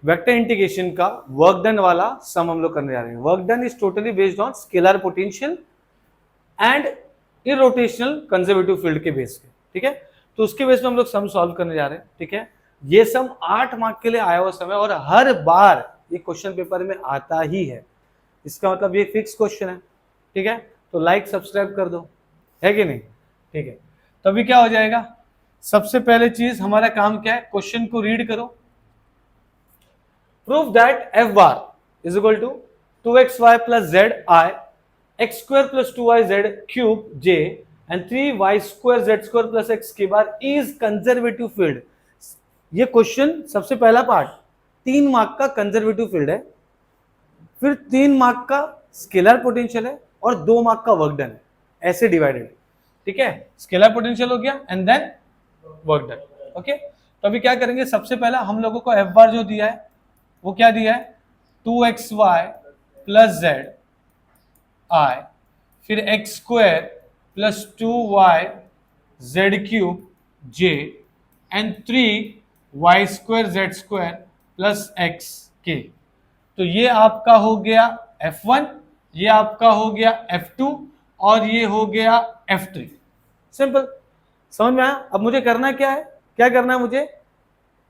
Vector integration का work done वाला सम हम लोग करने जा रहे हैं। Work done is totally based on scalar potential and irrotational conservative field के बेस पे, ठीक है। तो उसके बेस पे हम लोग सम सॉल्व करने जा रहे हैं, ठीक है। ये सम 8 मार्क के लिए आया हुआ सम है और हर बार ये क्वेश्चन पेपर में आता ही है, इसका मतलब ये फिक्स क्वेश्चन है, ठीक है। तो लाइक सब्सक्राइब कर दो, है कि नहीं, ठीक है। तो अभी क्या हो जाएगा, सबसे पहले चीज हमारा काम क्या है, क्वेश्चन को रीड करो। Prove that F bar is equal to 2xy plus Z I X square plus 2y Z cube J and 3y square Z square plus X K bar is conservative field. ये question सबसे पहला part 3 mark का conservative field है, फिर 3 mark का scalar potential है और 2 mark का वर्क डन है, ऐसे डिवाइडेड, ठीक है। स्केलर पोटेंशियल हो गया and then work done, okay. तो अभी क्या करेंगे, सबसे पहला हम लोगों को एफ बार जो दिया है वो क्या दिया है, 2xy प्लस जेड आई, फिर x square plus 2y Z cube J and 3y square Z square plus X के। तो ये आपका हो गया F1, ये आपका हो गया F2 और ये हो गया F3। सिंपल, समझ में आया। अब मुझे करना क्या है, क्या करना है मुझे,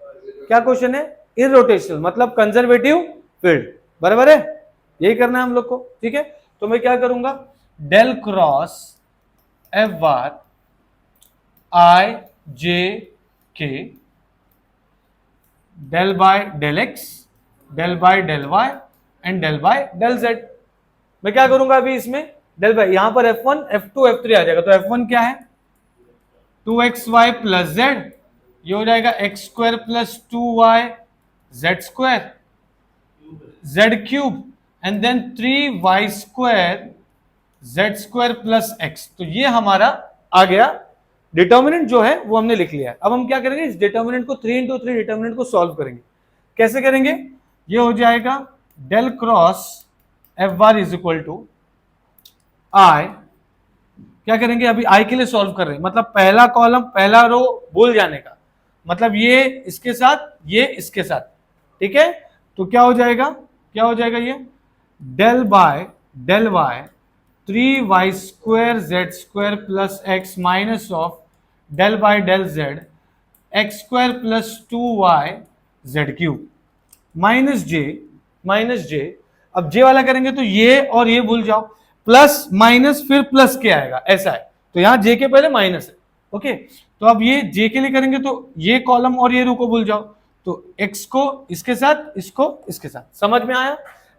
क्या क्वेश्चन है, इररोटेशनल मतलब कंजर्वेटिव फील्ड, बराबर है, यही करना है हम लोग को, ठीक है। तो मैं क्या करूंगा, del cross F bar I J K del by del X del by del Y and del by del Z. मैं क्या करूंगा अभी इसमें, डेल बाय, यहां पर F1 F2 F3 आ जाएगा। तो F1 क्या है, 2xy प्लस जेड, ये हो जाएगा X square plus 2y Z square Z cube and then 3y square Z square plus X. तो ये हमारा आ गया डिटर्मिनेंट जो है वो हमने लिख लिया है। अब हम क्या करेंगे, इस डिटर्मिनेंट को 3 into 3 डिटर्मिनेंट को सॉल्व करेंगे। कैसे करेंगे, ये हो जाएगा del cross F bar is equal to I, क्या करेंगे, अभी आई के लिए सॉल्व कर रहे हैं, मतलब पहला कॉलम पहला रो भूल जाने का, मतलब ये इसके साथ ये इसके साथ, ठीक है। तो क्या हो जाएगा, क्या हो जाएगा, ये del by del Y 3y square Z square plus X minus of del by del Z X square plus 2y Z cube minus J. अब जे वाला करेंगे तो ये और ये भूल जाओ, प्लस माइनस फिर प्लस के आएगा, ऐसा है। तो यहां जे के पहले माइनस है, ओके। तो अब ये जे के लिए करेंगे तो ये कॉलम और ये रो को भूल जाओ, तो एक्स को इसके साथ, इसको इसके साथ, समझ में आया,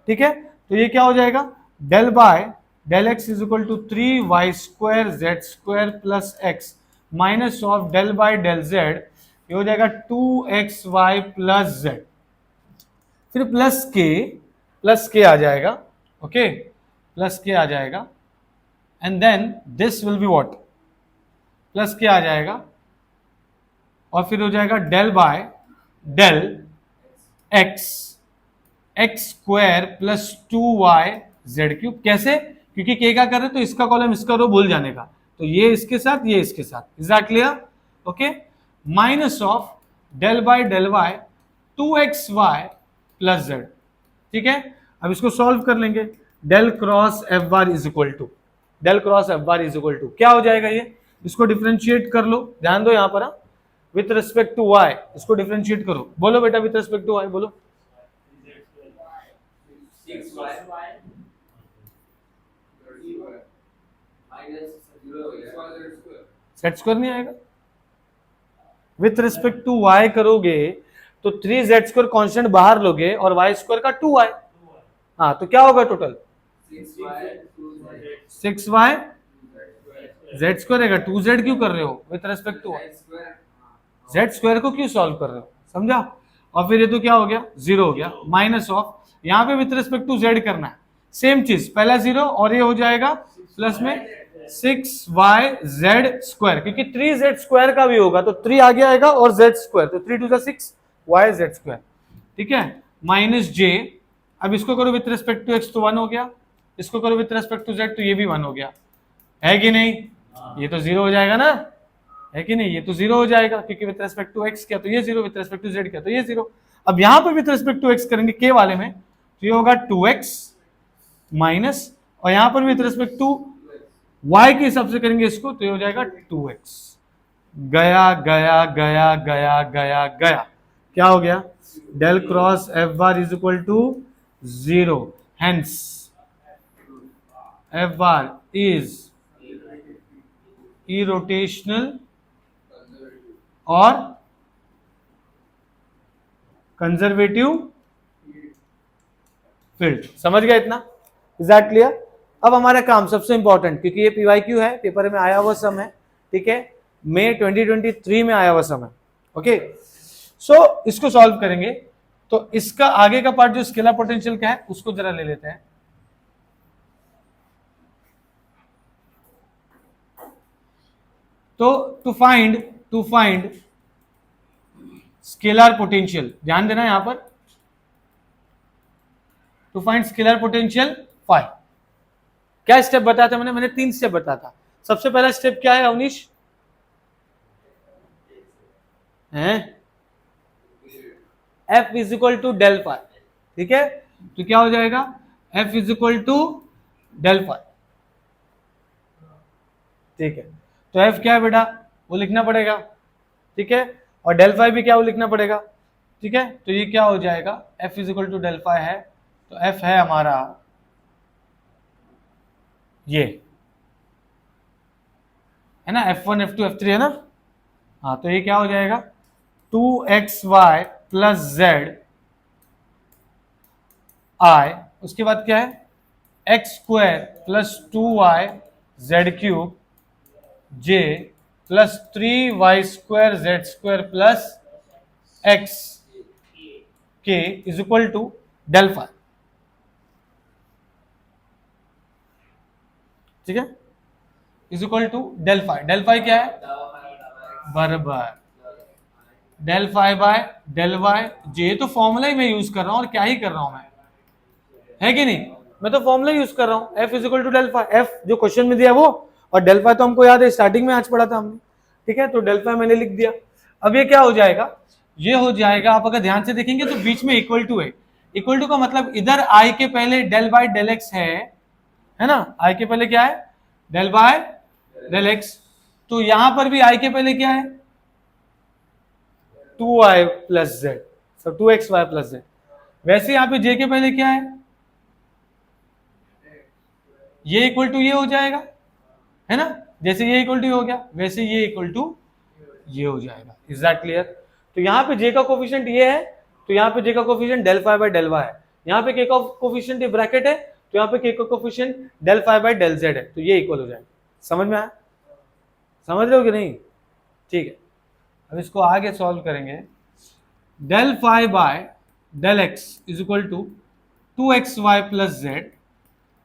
ठीक है। तो ये क्या हो जाएगा, del by del x is equal to 3y square Z square plus X minus of del by del Z, ये हो जाएगा 2xy प्लस जेड, फिर प्लस के आ जाएगा, ओके, प्लस के आ जाएगा and then this will be what, plus K आ जाएगा और फिर हो जाएगा del by del X X square plus 2y Z cube. कैसे, क्योंकि के का कर रहे तो इसका कॉलम इसका रो भूल जाने का, तो ये इसके साथ ये इसके साथ, is that clear, okay. Minus of del by del y 2xy plus z, ठीक है। अब इसको सॉल्व कर लेंगे, del cross F bar is equal to, del cross F bar is equal to क्या हो जाएगा, ये इसको डिफरेंशिएट कर लो, ध्यान दो यहां पर, विथ रिस्पेक्ट टू वाई इसको डिफरेंशिएट करो, बोलो बेटा विथ रिस्पेक्ट टू वाई बोलो, सेट स्क्वायर नहीं आएगा, विथ रिस्पेक्ट टू वाई करोगे तो 3z स्क्वायर कांस्टेंट बाहर लोगे और y स्क्वायर का 2y, हाँ तो क्या होगा टोटल 6y z स्क्वायर रहेगा, 2z क्यों कर रहे हो with respect to z square को क्यों सॉल्व कर रहे हो, समझा। और फिर ये तो क्या हो गया, 0 हो गया, माइनस ऑफ यहाँ पे विथ रिस्पेक्ट टू z करना है, सेम चीज, पहला 0 और ये हो जाएगा प्लस में 6yz स्क्वायर, क्योंकि 3z स्क्वायर का भी होगा तो 3 आगे आएगा और z स्क्वायर, तो 3 2 6 yz स्क्वायर, ठीक है, माइनस j। अब इसको करो विथ रिस्पेक्ट टू x तो 1 हो गया, इसको करो विथ रिस्पेक्ट टू z तो ये भी 1 हो गया, है कि नहीं, ये तो 0 हो जाएगा ना, है कि नहीं, ये तो 0 हो जाएगा क्योंकि विथ रिस्पेक्ट टू x क्या तो ये 0, विथ रिस्पेक्ट टू z क्या तो ये 0। अब यहां पर विथ रिस्पेक्ट टू एक्स करेंगे के वाले में, तो ये होगा 2x माइनस, और यहां पर विथ रिस्पेक्ट टू y के हिसाब से करेंगे इसको, तो ये हो जाएगा 2x। गया गया गया गया गया गया, क्या हो गया? Del cross F bar is equal to 0, hence f bar is irrotational और कंजर्वेटिव फील्ड। समझ गया इतना? Is that clear? अब हमारा काम सबसे इंपॉर्टेंट, क्योंकि ये पीवाईक्यू है, पेपर में आया हुआ सम है, ठीक है, मई 2023 में आया हुआ सम है। ओके, सो इसको सॉल्व करेंगे। तो इसका आगे का पार्ट जो स्केलर पोटेंशियल का है उसको जरा ले लेते हैं। तो टू फाइंड स्केलर पोटेंशियल, ध्यान देना यहां पर, to find scalar potential phi. क्या स्टेप बताया था मैंने 3 स्टेप बताया था। सबसे पहला स्टेप क्या है Avnish? F is equal to del phi, ठीक है, तो क्या हो जाएगा? F is equal to del phi, ठीक है। तो एफ क्या है बेटा, वो लिखना पड़ेगा, ठीक है, और डेल फाई भी क्या वो लिखना पड़ेगा, ठीक है। तो ये क्या हो जाएगा? F is equal to del phi है, तो एफ है हमारा ये है ना, F1 F2 F3 है ना। हाँ, तो ये क्या हो जाएगा? 2xy प्लस जेड आई, उसके बाद क्या है? X square plus 2y Z cube J plus 3y square Z square plus X के is equal to del phi, ठीक है, is equal to del phi. Del phi क्या है? बराबर del phi by del Y J. तो formula ही मैं use कर रहा हूं, और क्या ही कर रहा हूं मैं, है कि नहीं? मैं तो फॉर्मूला यूज कर रहा हूं, f is equal to del phi. F जो क्वेश्चन में दिया वो, और डेल फाई तो हमको याद है, स्टार्टिंग में आज पढ़ा था हमने, ठीक है। तो डेल फाई मैंने लिख दिया। अब ये क्या हो जाएगा? ये हो जाएगा, आप अगर ध्यान से देखेंगे तो बीच में इक्वल टू है। इक्वल टू का मतलब इधर आई के पहले डेल बाय डेल एक्स है ना, आई के पहले क्या है? Del by del x. तो यहां पर भी आई के पहले क्या है? 2y प्लस जेड, सब 2xy प्लस जेड। वैसे यहां पे जे के पहले क्या है? ये इक्वल टू ये हो जाएगा, है ना, जैसे ये इक्वल टू हो गया वैसे ये इक्वल टू ये हो जाएगा। Is that clear? तो यहाँ पे जे का कोफिशिएंट ये है, तो यहाँ पे जे का coefficient del phi by del y है। यहाँ पे के का कोफिशिएंट ब्रैकेट है, तो यहाँ पे के का coefficient del phi by del z है, तो ये इक्वल हो जाएगा। समझ में आया? समझ रहे हो कि नहीं? ठीक है, अब इसको आगे सॉल्व करेंगे। Del phi by del x is equal to 2xy plus z,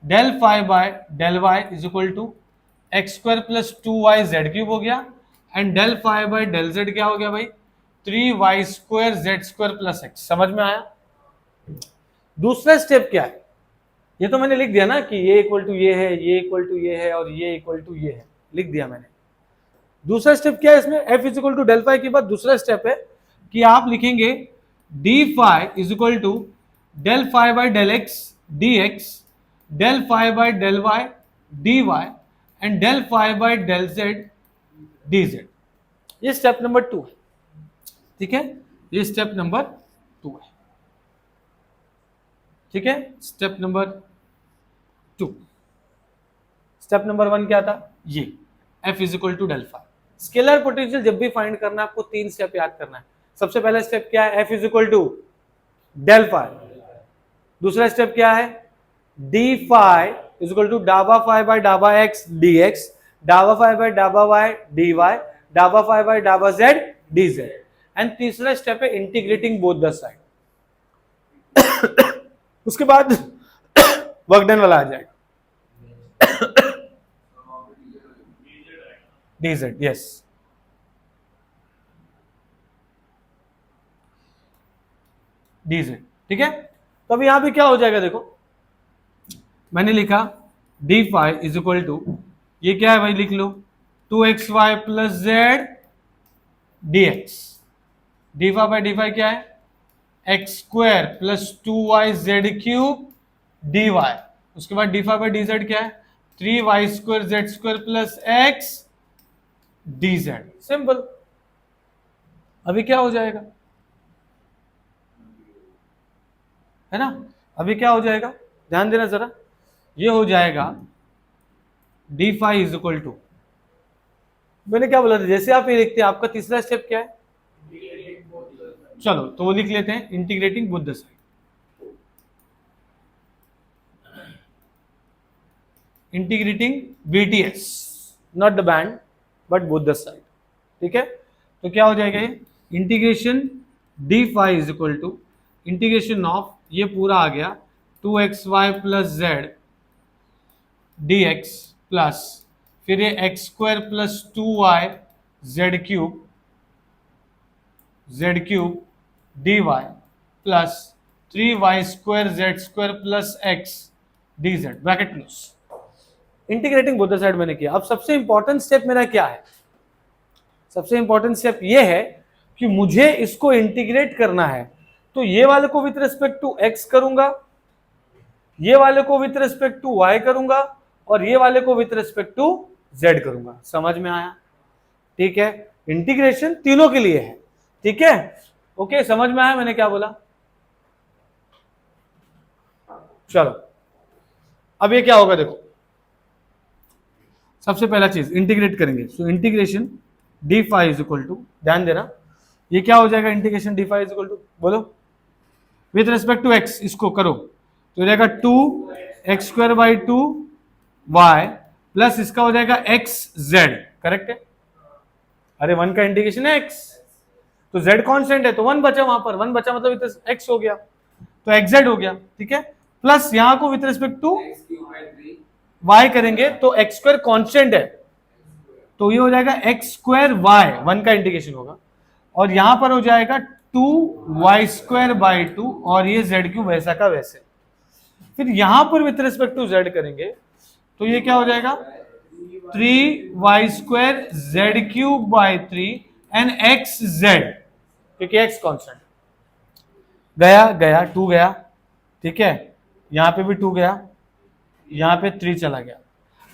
del phi by del y is equal to x square plus 2y Z cube हो गया, and del phi by del z क्या हो गया भाई? 3y square Z square plus x. समझ में आया? दूसरा स्टेप क्या है? ये तो मैंने लिख दिया ना कि ये इक्वल टू ये है, ये इक्वल टू ये है, और ये इक्वल टू ये है, लिख दिया मैंने। दूसरा स्टेप क्या है इसमें? F is equal to del phi के बाद दूसरा स्टेप है कि आप लिखेंगे d phi is equal to del phi by del x d x, del phi by del y d y, and del phi by del z d z. ये step number 2 है, ठीक है, ये स्टेप नंबर 2 है, ठीक है। Step number 2। Step number 1 क्या था? ये f is equal to del phi. Scalar potential जब भी फाइंड करना है आपको 3 स्टेप याद करना है। सबसे पहला स्टेप क्या है? F is equal to del phi. दूसरा स्टेप क्या है? D phi is equal to del phi by del x d x, del phi by del y d y, del phi by del z d z. And तीसरा step है integrating both the side. उसके बाद work done वाला आ जाएगा, dz, yes, dz, ठीक है। तो अब यहां पे क्या हो जाएगा? देखो मैंने लिखा d phi is equal to, ये क्या है भाई? लिख लो 2xy plus z d x. D phi by d phi क्या है? X square plus 2y Z cube dy, उसके बाद d5 बाई dz क्या है 3y square Z square plus x dz। Simple. अभी क्या हो जाएगा, है ना, अभी क्या हो जाएगा, ध्यान देना जरा, ये हो जाएगा d5 इज इक्वल टू, मैंने क्या बोला था, जैसे आप ये लिखते हैं आपका तीसरा स्टेप क्या है, चलो तो वो लिख लेते हैं integrating both the side, integrating BTS, not the band but both the side. ठीक है, तो क्या हो जाएगा ये integration d5 is equal to integration of, ये पूरा आ गया 2xy plus Z dx plus फिर ये x square plus 2y Z cube dy plus 3y square Z square plus x dz, bracket close. Integrating both the side मैंने किया। अब सबसे important step मेरा क्या है, सबसे इंपॉर्टेंट स्टेप ये है कि मुझे इसको इंटीग्रेट करना है, तो ये वाले को विथ रिस्पेक्ट टू x करूंगा, ये वाले को विथ रिस्पेक्ट टू y करूंगा, और ये वाले को विथ रिस्पेक्ट टू z करूंगा। समझ में आया? ठीक है, इंटीग्रेशन तीनों के लिए है। ठीक है, ओके, समझ में आया मैंने क्या बोला? चलो अब ये क्या होगा, देखो सबसे पहला चीज इंटीग्रेट करेंगे, so integration d5 is equal to, ध्यान देना ये क्या हो जाएगा, integration d5 is equal to, बोलो विथ रेस्पेक्ट टू x, इसको करो तो हो जाएगा 2x square by 2y plus इसका हो जाएगा xz, करेक्ट है? अरे 1 का इंटीग्रेशन है x, तो z कांस्टेंट है तो 1 बचा, वहां पर 1 बचा मतलब x हो गया, तो xz हो गया। ठीक है, प्लस यहां को विथ रिस्पेक्ट टू y करेंगे तो x स्क्वायर कांस्टेंट है, तो ये हो जाएगा x स्क्वायर y, 1 का इंटीग्रेशन होगा, और यहां पर हो जाएगा 2y स्क्वायर बाई 2, और ये z क्यूब वैसा का वैसे। फिर यहां पर विथ रिस्पेक्ट टू z करेंगे तो ये क्या हो जाएगा 3y square Z cube by 3 and xz, क्योंकि x कांस्टेंट गया गया 2 गया। ठीक है, यहां पे भी 2 गया, यहां पे 3 चला गया।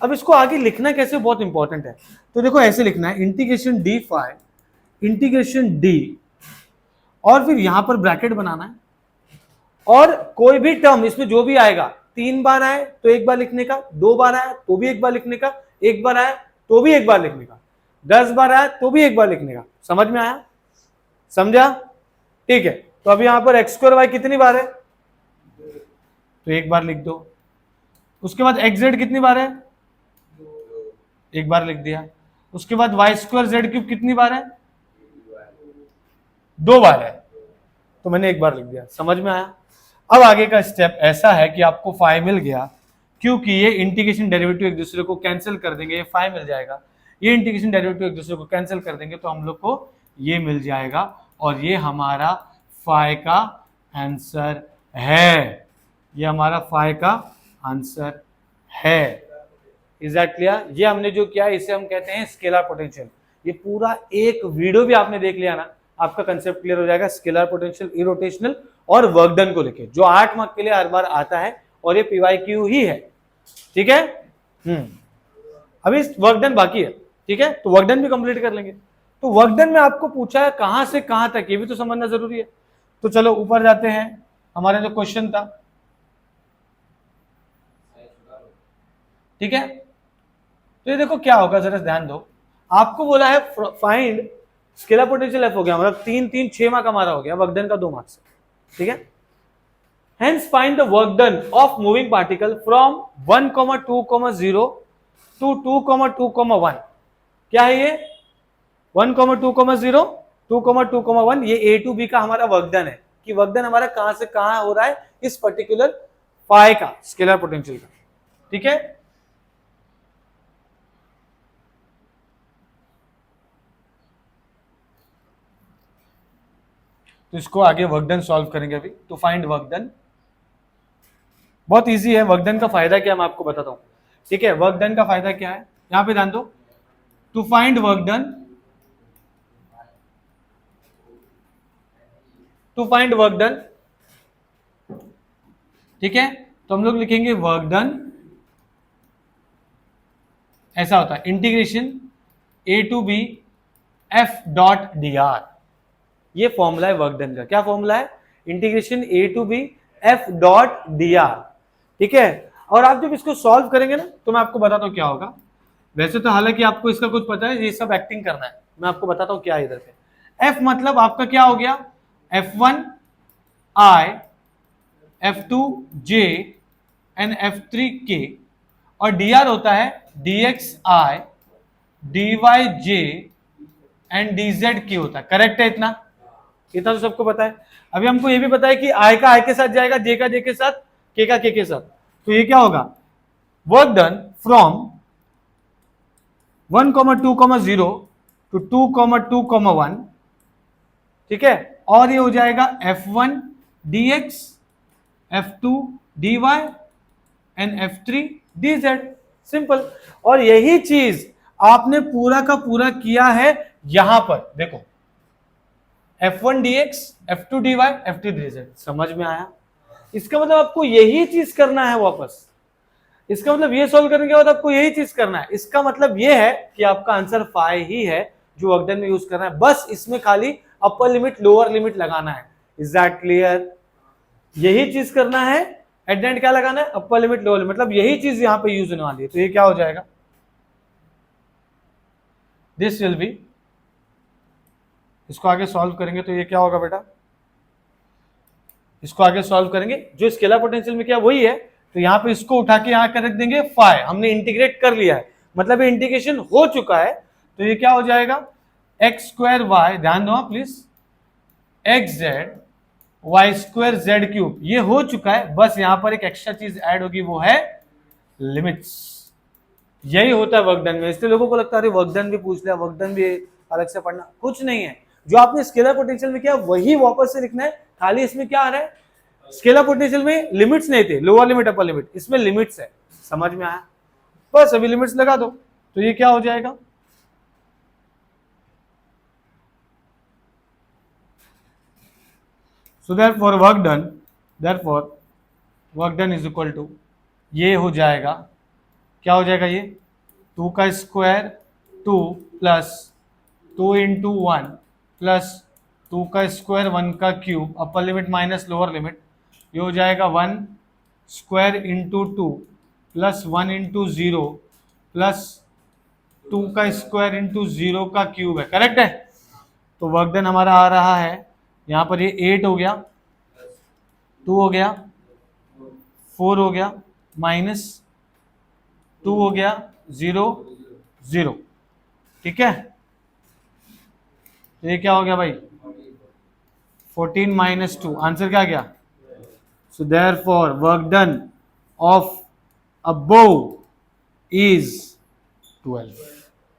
अब इसको आगे लिखना कैसे बहुत इंपॉर्टेंट है, तो देखो ऐसे लिखना है इंटीग्रेशन d5 इंटीग्रेशन d, और फिर यहां पर ब्रैकेट बनाना है, और कोई भी टर्म इसमें जो भी आएगा 3 बार आए तो एक बार लिखने का, 2 बार आए तो भी एक बार लिखने का, 1 बार आए तो भी एक बार लिखने का, 10 बार आए तो भी एक बार लिखने का। समझ में आया? समझा? ठीक है, तो अभी यहां पर एक्स स्क्वायर वाई कितनी बार है, तो एक बार लिख दो। उसके बाद एक्स जेड कितनी बार है, एक बार लिख दिया। उसके बाद वाई स्क्वायर जेड क्यूब कितनी बार है, 2 बार है, तो मैंने एक बार लिख दिया। समझ में आया? अब आगे का स्टेप ऐसा है कि आपको फाई मिल गया, क्योंकि ये इंटीग्रेशन डेरिवेटिव एक दूसरे को कैंसिल कर देंगे, ये फाई मिल जाएगा, ये इंटीग्रेशन डेरिवेटिव एक दूसरे को कैंसिल कर देंगे तो हम लोग को ये मिल जाएगा, और ये हमारा फाई का आंसर है, ये हमारा फाई का आंसर है। Is that clear? ये हमने जो किया इसे हम कहते हैं स्केलर पोटेंशियल। ये पूरा एक वीडियो भी आपने देख लिया ना, आपका कंसेप्ट क्लियर हो जाएगा स्केलर पोटेंशियल, इरोटेशनल और वर्क डन को लेके, जो 8 मार्क के लिए हर बार आता है, और ये PYQ ही है। ठीक है, अभी वर्क डन बाकी है। ठीक है, तो वर्क डन भी कंप्लीट कर लेंगे। तो वर्क डन में आपको पूछा है कहां से कहां तक, ये भी तो समझना जरूरी है। तो चलो ऊपर जाते हैं, हमारा जो क्वेश्चन था। ठीक है, तो ये देखो क्या होगा, जरा ध्यान दो। आपको बोला है फाइंड स्केलर पोटेंशियल एफ, हो गया मतलब 3 3 6 मार्क हमारा हो गया, वर्क डन का 2 मार्क्स। ठीक है, hence find the work done of moving particle from 1,2,0 to 2,2,1। क्या है ये 1,2,0 2,2,1, ये A to B का हमारा वर्क डन है, कि वर्क डन हमारा कहां से कहां हो रहा है इस पर्टिकुलर फाई का, स्केलर पोटेंशियल का। ठीक है, तो इसको आगे वर्क डन सॉल्व करेंगे अभी। तो फाइंड वर्क डन, बहुत इजी है। वर्क डन का फायदा क्या है मैं आपको बताता हूं। ठीक है, वर्क डन का फायदा क्या है, यहां पे ध्यान दो। To find work done, to find work done, ठीक है, तो हम लोग लिखेंगे वर्क डन, ऐसा होता है integration a to b f dot d r, ये फॉर्मूला है वर्क डन का। क्या फॉर्मूला है? Integration a to b f dot d r, ठीक है। और आप जब इसको सॉल्व करेंगे ना तो मैं आपको बताता हूं क्या होगा। वैसे तो हालांकि आपको इसका कुछ पता है, ये सब एक्टिंग करना है, मैं आपको बताता हूं क्या है इधर पे। एफ मतलब आपका क्या हो गया, F1 I, F2 J and F3 K, और dr होता है dx I, dy J and dz K होता है। करेक्ट है? इतना तो सबको पता है। अभी हमको ये भी पता है कि I का I के साथ जाएगा, J का J के साथ, K का K के साथ, तो ये क्या होगा, वर्क डन फ्रॉम 1,2,0 टू 2,2,1, ठीक है, और ये हो जाएगा F1 dx, F2 dy and F3 dz, simple. और यही चीज आपने पूरा का पूरा किया है यहां पर, देखो F1 dx, F2 dy, F3 dz, समझ में आया? इसका मतलब आपको यही चीज करना है वापस, इसका मतलब ये सॉल्व करने के बाद आपको यही चीज करना है। इसका मतलब ये है कि आपका आंसर 5 ही है जो वर्क डन में यूज करना है, बस इसमें खाली अपर लिमिट लोअर लिमिट लगाना है। Is that clear? यही चीज करना है, एट द एंड क्या लगाना है, अपर लिमिट लोअर लिमिट, मतलब यही चीज यहां पे यूज होने वाली है। तो ये क्या हो जाएगा, दिस विल बी, इसको आगे सॉल्व करेंगे तो ये क्या होगा बेटा, इसको आगे सॉल्व करेंगे, जो स्केलर पोटेंशियल में क्या वही है, तो यहां पे इसको उठा के यहां कर रख देंगे फाइ, हमने इंटीग्रेट कर लिया है, मतलब ये इंटीग्रेशन हो चुका है। तो ये क्या हो जाएगा, एक्स स्क्वायर वाई, ध्यान दो please, x z y square Z cube, ये हो चुका है, बस यहां पर एक एक्स्ट्रा चीज ऐड होगी, वो है लिमिट्स। यही होता है वर्क डन में। इसलिए लोगों को लगता है अरे वर्क डन भी पूछ लिया, वर्क डन भी अलग से पढ़ना, कुछ नहीं है। जो आपने स्केलर पोटेंशियल में किया वही वापस से लिखना है, खाली इसमें क्या आ रहा है, स्केलर पोटेंशियल में लिमिट्स नहीं थे, लोअर लिमिट अपर लिमिट, इसमें लिमिट्स है। समझ में आया? बस अभी लिमिट्स लगा दो तो ये क्या हो जाएगा, so therefore work done is equal to, ये हो जाएगा, क्या हो जाएगा, ये 2 का स्क्वायर 2 प्लस 2 इंटू 1 प्लस 2 का स्क्वायर 1 का cube, upper limit minus lower limit, ये हो जाएगा 1 square into 2 plus 1 into 0 plus 2 का स्क्वायर इंटू 0 का क्यूब है। करेक्ट है? तो वर्क डन हमारा आ रहा है यहां पर, ये 8 हो गया, 2 हो गया, 4 हो गया, माइनस 2 हो गया, 0 0, ठीक है। तो ये क्या हो गया भाई, 14 माइनस 2, आंसर क्या गया, so therefore work done of above is 12।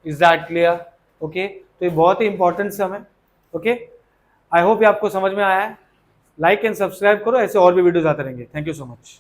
Is that clear? Okay, तो ये बहुत ही इंपॉर्टेंट सम है। ओके, आई होप ये आपको समझ में आया है। लाइक एंड सब्सक्राइब करो, ऐसे और भी वीडियोस आते रहेंगे। Thank you so much.